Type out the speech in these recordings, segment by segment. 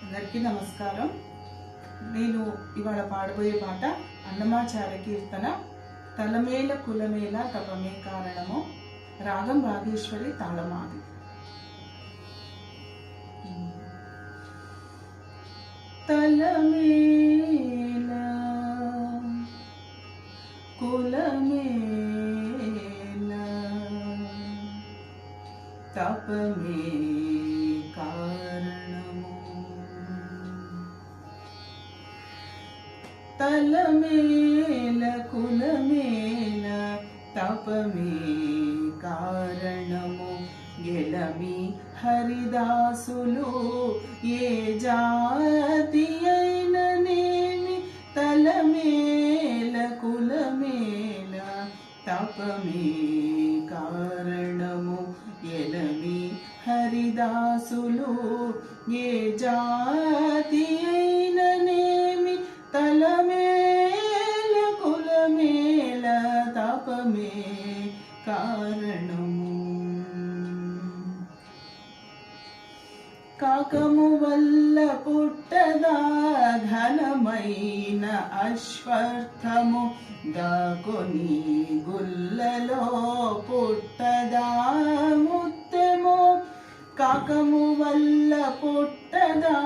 అందరికీ నమస్కారం. నేను ఇవాళ పాడబోయే పాట అన్నమాచార్య కీర్తన తలమేల కులమేల తపమే కారణము. రాగం రాగేశ్వరి, తాళమాది. తలమేల కులమేల తపమే కారణము. తలమేల కులమేల తపమే కారణము. ఎలమి హరిదాసులు ఏ జాతి అయిననేమి తలమేల కులమేల తపమే కారణము. ఎలమి హరిదాసులు ఏ జాతి అయిననేమి తలమేల కులమేల తపమే కారణము. కాకము వల్ల పుట్టదా ఘనమైన అశ్వర్థము. దాకొని గుల్లలో పుట్టదా ముత్తెము. కాకము వల్ల పుట్టదా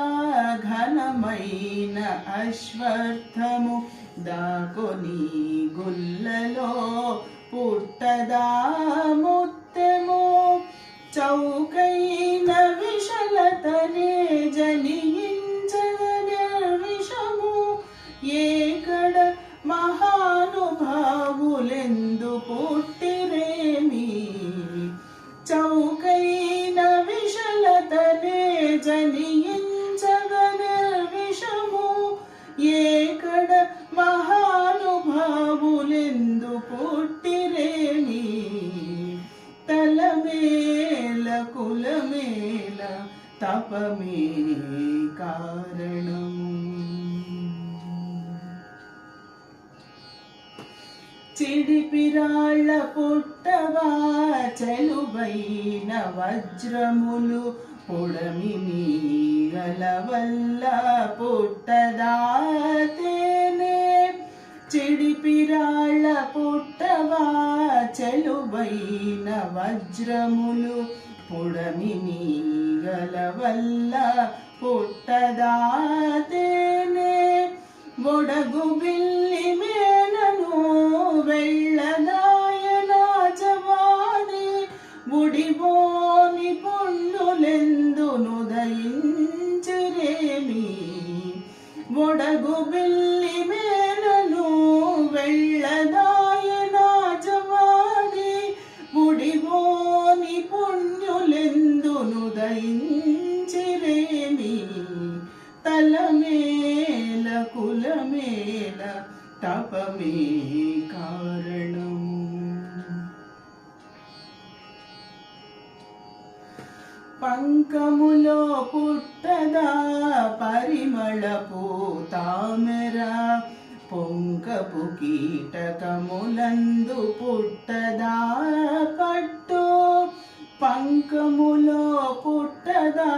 ఘనమైన అశ్వర్థము. దాకొని గుల్లలో పుట్టదా ముత్తెము. చౌకైన విషలతనే జనించగనే విషము. ఏకడ మహానుభావులెందు పుట్టిరేమి. చౌకైన విషలతనే జనించగనే విషము. ఏకడ మహానుభావులెందు పుట్టిరేమి. తలమేల కులమేల తపమే కారణము. చిడిపిరాళ్ళ పుట్టవా చెలువైన వజ్రములు. పొడమి నీగల వల్ల పుట్టదా తేనె. చిడిపిరాళ్ళ పుట్టవా చెలువైన వజ్రములు. పొడమి నీగల వల్ల పుట్టదా తేనె. ఒడగు బిల్లి మేనను వెళ్ళదాయనా జవాది. ఉడిబోని పుణ్యులెందు నుదయించిరేమి. ఒడగు బిల్లి మేనను వెళ్ళదాయనా జవాది. ఉడిబోని పుణ్యులెందు నుదయించిరేమి. తలమేల కులమేల తపమే కారణము. పంకములో పుట్టదా పరిమళపు తామెర. పొంకపు కీటకములందు పుట్టదా పట్టు. పంకములో పుట్టదా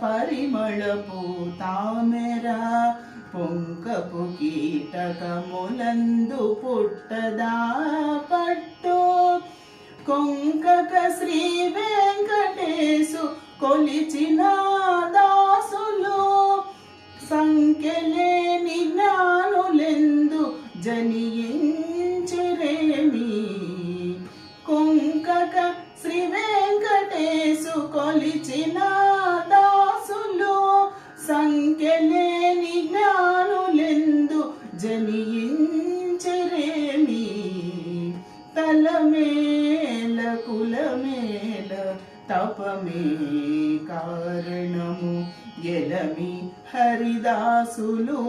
పరిమళపు తామెర. పొంకపు కీటకములందు పుట్టదా పట్టు. కొంకక శ్రీ వెంకటేశు కొలిచిన దాసులు. సంఖ్యలేని జ్ఞానులెందు జనియించిరేమి. కొంకక శ్రీ వెంకటేశు కొలిచిన దాసులు. సంఖ్యలేని జ్ఞానులెందు జనియించిరేమి. తలమేల కులమేల తపమే కారణము. ఎలమి హరిదాసులు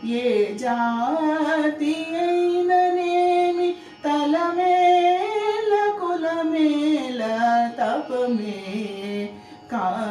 ఏ జాతి అయిననేమి తలమేల కులమేల తపమే కారణము.